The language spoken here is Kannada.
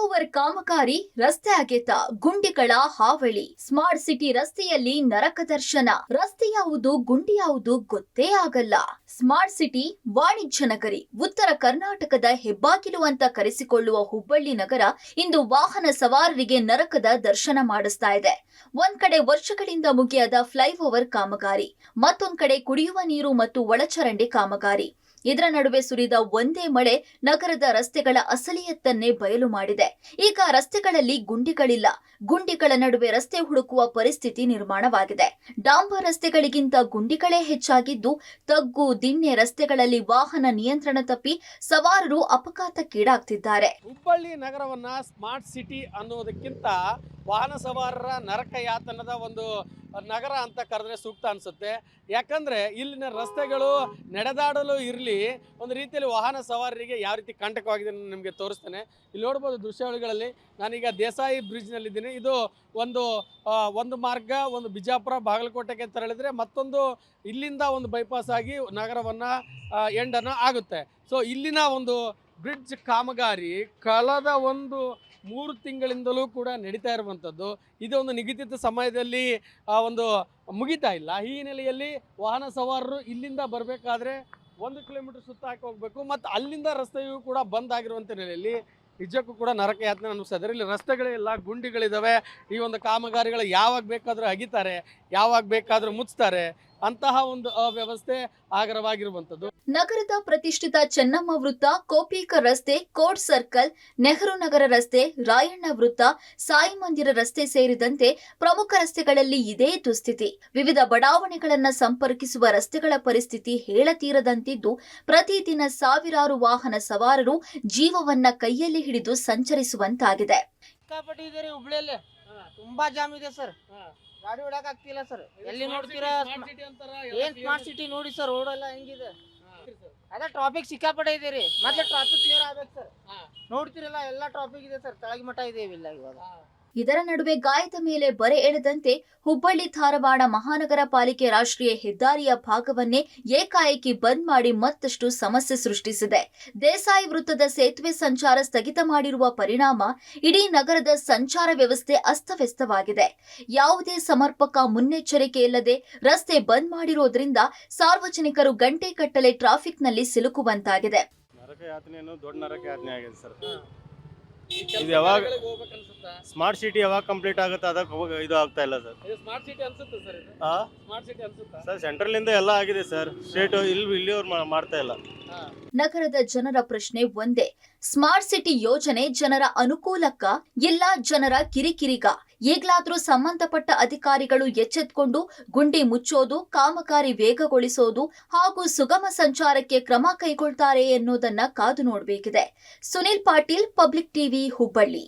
ಫ್ಲೈಓವರ್ ಕಾಮಗಾರಿ, ರಸ್ತೆ ಅಗೆತ, ಗುಂಡಿಗಳ ಹಾವಳಿ. ಸ್ಮಾರ್ಟ್ ಸಿಟಿ ರಸ್ತೆಯಲ್ಲಿ ನರಕ ದರ್ಶನ. ರಸ್ತೆ ಯಾವುದು, ಗುಂಡಿ ಯಾವುದು ಗೊತ್ತೇ ಆಗಲ್ಲ. ಸ್ಮಾರ್ಟ್ ಸಿಟಿ ವಾಣಿಜ್ಯ ನಗರಿ, ಉತ್ತರ ಕರ್ನಾಟಕದ ಹೆಬ್ಬಾಗಿಲು ಅಂತ ಕರೆಸಿಕೊಳ್ಳುವ ಹುಬ್ಬಳ್ಳಿ ನಗರ ಇಂದು ವಾಹನ ಸವಾರರಿಗೆ ನರಕದ ದರ್ಶನ ಮಾಡಿಸ್ತಾ ಇದೆ. ಒಂದ್ ಕಡೆ ವರ್ಷಗಳಿಂದ ಮುಗಿಯದ ಫ್ಲೈಓವರ್ ಕಾಮಗಾರಿ, ಮತ್ತೊಂದ್ ಕಡೆ ಕುಡಿಯುವ ನೀರು ಮತ್ತು ಒಳಚರಂಡಿ ಕಾಮಗಾರಿ. ಇದರ ನಡುವೆ ಸುರಿದ ಒಂದೇ ಮಳೆ ನಗರದ ರಸ್ತೆಗಳ ಅಸಲಿಯತ್ತನ್ನೇ ಬಯಲು ಮಾಡಿದೆ. ಈಗ ರಸ್ತೆಗಳಲ್ಲಿ ಗುಂಡಿಗಳಿಲ್ಲ, ಗುಂಡಿಗಳ ನಡುವೆ ರಸ್ತೆ ಹುಡುಕುವ ಪರಿಸ್ಥಿತಿ ನಿರ್ಮಾಣವಾಗಿದೆ. ಡಾಂಬರ್ ರಸ್ತೆಗಳಿಗಿಂತ ಗುಂಡಿಗಳೇ ಹೆಚ್ಚಾಗಿದ್ದು, ತಗ್ಗು ದಿಣ್ಣೆ ರಸ್ತೆಗಳಲ್ಲಿ ವಾಹನ ನಿಯಂತ್ರಣ ತಪ್ಪಿ ಸವಾರರು ಅಪಘಾತಕ್ಕೀಡಾಗ್ತಿದ್ದಾರೆ. ಹುಬ್ಬಳ್ಳಿ ನಗರವನ್ನ ಸ್ಮಾರ್ಟ್ ಸಿಟಿ ಅನ್ನೋದಕ್ಕಿಂತ ವಾಹನ ಸವಾರರ ನರಕ ಯಾತನದ ಒಂದು ನಗರ ಅಂತ ಕರೆದ್ರೆ ಸೂಕ್ತ ಅನಿಸುತ್ತೆ. ಯಾಕಂದರೆ ಇಲ್ಲಿನ ರಸ್ತೆಗಳು ನಡೆದಾಡಲು ಇರಲಿ, ಒಂದು ರೀತಿಯಲ್ಲಿ ವಾಹನ ಸವಾರರಿಗೆ ಯಾವ ರೀತಿ ಕಂಟಕವಾಗಿದೆ ನಿಮಗೆ ತೋರಿಸ್ತೇನೆ. ಇಲ್ಲಿ ನೋಡ್ಬೋದು ದೃಶ್ಯಾವಳಿಗಳಲ್ಲಿ. ನಾನೀಗ ದೇಸಾಯಿ ಬ್ರಿಡ್ಜ್ನಲ್ಲಿದ್ದೀನಿ. ಇದು ಒಂದು ಮಾರ್ಗ, ಒಂದು ಬಿಜಾಪುರ ಬಾಗಲಕೋಟೆಗೆ ತೆರಳಿದ್ರೆ ಮತ್ತೊಂದು ಇಲ್ಲಿಂದ ಒಂದು ಬೈಪಾಸ್ ಆಗಿ ನಗರವನ್ನು ಎಂಡನ್ನು ಆಗುತ್ತೆ. ಸೊ ಇಲ್ಲಿನ ಒಂದು ಬ್ರಿಡ್ಜ್ ಕಾಮಗಾರಿ ಕಳೆದ 3 ತಿಂಗಳಿಂದಲೂ ಕೂಡ ನಡೀತಾ ಇರುವಂಥದ್ದು. ಇದು ಒಂದು ನಿಗದಿತ ಸಮಯದಲ್ಲಿ ಒಂದು ಮುಗಿತಾ ಇಲ್ಲ. ಈ ಹಿನ್ನೆಲೆಯಲ್ಲಿ ವಾಹನ ಸವಾರರು ಇಲ್ಲಿಂದ ಬರಬೇಕಾದ್ರೆ 1 ಕಿಲೋಮೀಟರ್ ಸುತ್ತ ಹಾಕಿ ಹೋಗಬೇಕು. ಮತ್ತು ಅಲ್ಲಿಂದ ರಸ್ತೆಯೂ ಕೂಡ ಬಂದ್ ಆಗಿರುವಂಥ ಹಿನ್ನೆಲೆಯಲ್ಲಿ ನಿಜಕ್ಕೂ ಕೂಡ ನರಕ ಯಾತನೆ ಅನ್ನಿಸ್ತಾ ಇದೆ. ಇಲ್ಲಿ ರಸ್ತೆಗಳಿಲ್ಲ, ಗುಂಡಿಗಳಿದ್ದಾವೆ. ಈ ಒಂದು ಕಾಮಗಾರಿಗಳು ಯಾವಾಗ ಬೇಕಾದರೂ ಅಗಿತಾರೆ, ಯಾವಾಗ ಬೇಕಾದರೂ ಮುಚ್ತಾರೆ. ಅಂತಹ ಒಂದು ಅವ್ಯವಸ್ಥೆ ಆಗರವಾಗಿರುವಂಥದ್ದು. ನಗರದ ಪ್ರತಿಷ್ಠಿತ ಚೆನ್ನಮ್ಮ ವೃತ್ತ, ಕೋಪೀಕರ್ ರಸ್ತೆ, ಕೋರ್ಟ್ ಸರ್ಕಲ್, ನೆಹರು ನಗರ ರಸ್ತೆ, ರಾಯಣ್ಣ ವೃತ್ತ, ಸಾಯಿ ಮಂದಿರ ರಸ್ತೆ ಸೇರಿದಂತೆ ಪ್ರಮುಖ ರಸ್ತೆಗಳಲ್ಲಿ ಇದೇ ದುಸ್ಥಿತಿ. ವಿವಿಧ ಬಡಾವಣೆಗಳನ್ನು ಸಂಪರ್ಕಿಸುವ ರಸ್ತೆಗಳ ಪರಿಸ್ಥಿತಿ ಹೇಳತೀರದಂತಿದ್ದು, ಪ್ರತಿದಿನ ಸಾವಿರಾರು ವಾಹನ ಸವಾರರು ಜೀವವನ್ನ ಕೈಯಲ್ಲಿ ಹಿಡಿದು ಸಂಚರಿಸುವಂತಾಗಿದೆ. ಹುಬ್ಳಿಯಲ್ಲಿ ತುಂಬಾ ಜಾಮ್ ಇದೆ ಸರ್. ಗಾಡಿ ಹೊಡಕ್ ಆಗ್ತಿಲ್ಲ ಸರ್. ಎಲ್ಲಿ ನೋಡ್ತೀರಾ ಏನ್ ಸ್ಮಾರ್ಟ್ ಸಿಟಿ ನೋಡಿ ಸರ್. ರೋಡ್ ಎಲ್ಲ ಹೆಂಗಿದೆ, ಅದೇ ಟ್ರಾಫಿಕ್ ಸಿಕ್ಕಾಪಟ್ಟೆ ಇದೆ ರೀ. ಮತ್ತೆ ಟ್ರಾಫಿಕ್ ಕ್ಲಿಯರ್ ಆಗ್ಬೇಕು ಸರ್. ನೋಡ್ತಿರಲ್ಲ ಎಲ್ಲ ಟ್ರಾಫಿಕ್ ಇದೆ ಸರ್. ತಳಗಿ ಮಠ ಇದೆಯಿಲ್ಲ ಇವಾಗ. ಇದರ ನಡುವೆ ಗಾಯದ ಮೇಲೆ ಬರೆ ಎಳೆದಂತೆ ಹುಬ್ಬಳ್ಳಿ ಧಾರವಾಡ ಮಹಾನಗರ ಪಾಲಿಕೆ ರಾಷ್ಟ್ರೀಯ ಹೆದ್ದಾರಿಯ ಭಾಗವನ್ನೇ ಏಕಾಏಕಿ ಬಂದ್ ಮಾಡಿ ಮತ್ತಷ್ಟು ಸಮಸ್ಯೆ ಸೃಷ್ಟಿಸಿದೆ. ದೇಸಾಯಿ ವೃತ್ತದ ಸೇತುವೆ ಸಂಚಾರ ಸ್ಥಗಿತ ಮಾಡಿರುವ ಪರಿಣಾಮ ಇಡೀ ನಗರದ ಸಂಚಾರ ವ್ಯವಸ್ಥೆ ಅಸ್ತವ್ಯಸ್ತವಾಗಿದೆ. ಯಾವುದೇ ಸಮರ್ಪಕ ಮುನ್ನೆಚ್ಚರಿಕೆ ಇಲ್ಲದೆ ರಸ್ತೆ ಬಂದ್ ಮಾಡಿರೋದ್ರಿಂದ ಸಾರ್ವಜನಿಕರು ಗಂಟೆಗಟ್ಟಲೆ ಟ್ರಾಫಿಕ್ನಲ್ಲಿ ಸಿಲುಕುವಂತಾಗಿದೆ. ದೊಡ್ಡ ನರಕ ಯಾತನೆ ಆಗಿದೆ ಸರ್. ಇದು ಯಾವಾಗ ಸ್ಮಾರ್ಟ್ ಸಿಟಿ ಯಾವಾಗ ಕಂಪ್ಲೀಟ್ ಆಗುತ್ತೆ ಅದಕ್ಕೆ ಇದು ಆಗ್ತಾ ಇಲ್ಲ ಸರ್. ಸ್ಮಾರ್ಟ್ ಸಿಟಿ ಅನ್ಸುತ್ತೆ ಸರ್. ಸ್ಮಾರ್ಟ್ ಸಿಟಿ ಅನ್ಸುತ್ತಾ ಸರ್? ಸೆಂಟ್ರಲ್ ಇಂದ ಎಲ್ಲ ಆಗಿದೆ ಸರ್. ಸ್ಟೇಟ್ ಇಲ್ಲಿಯವ್ರು ಮಾಡ್ತಾ ಇಲ್ಲ. ನಗರದ ಜನರ ಪ್ರಶ್ನೆ ಒಂದೇ: ಸ್ಮಾರ್ಟ್ ಸಿಟಿ ಯೋಜನೆ ಜನರ ಅನುಕೂಲಕ್ಕ ಇಲ್ಲ ಜನರ ಕಿರಿಕಿರಿಗ? ಈಗಲಾದರೂ ಸಂಬಂಧಪಟ್ಟ ಅಧಿಕಾರಿಗಳು ಎಚ್ಚೆತ್ತುಕೊಂಡು ಗುಂಡಿ ಮುಚ್ಚೋದು, ಕಾಮಗಾರಿ ವೇಗಗೊಳಿಸೋದು ಹಾಗೂ ಸುಗಮ ಸಂಚಾರಕ್ಕೆ ಕ್ರಮ ಕೈಗೊಳ್ತಾರೆ ಎನ್ನುವುದನ್ನ ಕಾದು ನೋಡಬೇಕಿದೆ. Sunil Patil, public TV, Hubballi.